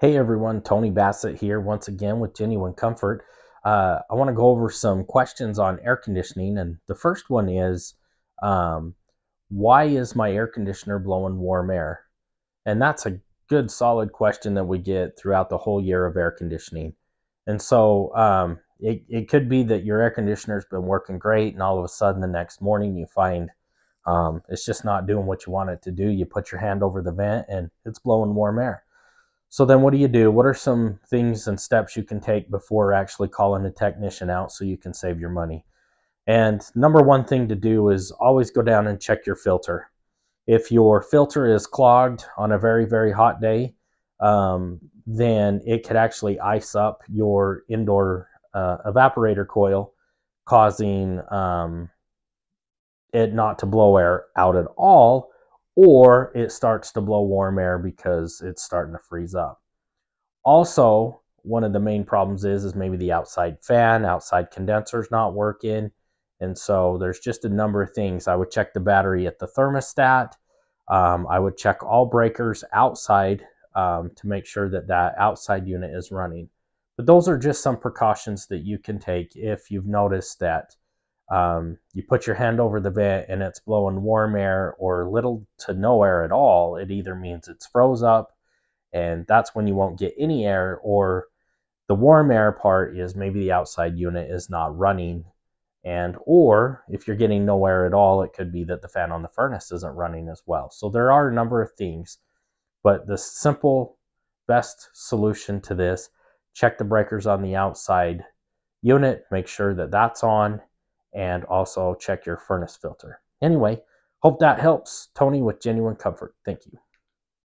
Hey everyone, Tony Bassett here once again with Genuine Comfort. I want to go over some questions on air conditioning, and the first one is, um, why is my air conditioner blowing warm air? And that's a good, solid question that we get throughout the whole year of air conditioning. And so it could be that your air conditioner's been working great, and all of a sudden the next morning you find it's just not doing what you want it to do. You put your hand over the vent and it's blowing warm air. So then what do you do? What are some things and steps you can take before actually calling a technician out so you can save your money? And number one thing to do is always go down and check your filter. If your filter is clogged on a very, very hot day, then it could actually ice up your indoor evaporator coil, causing it not to blow air out at all, or it starts to blow warm air because it's starting to freeze up. Also, one of the main problems is maybe the outside fan, outside condenser's not working. And so there's just a number of things. I would check the battery at the thermostat. I would check all breakers outside to make sure that that outside unit is running. But those are just some precautions that you can take if you've noticed that you put your hand over the vent and it's blowing warm air or little to no air at all. It either means it's froze up, and that's when you won't get any air, or the warm air part is maybe the outside unit is not running, and or if you're getting no air at all, it could be that the fan on the furnace isn't running as well. So there are a number of things, but the simple best solution to this: check the breakers on the outside unit, make sure that that's on, and also check your furnace filter. Anyway, hope that helps. Tony with Genuine Comfort. Thank you.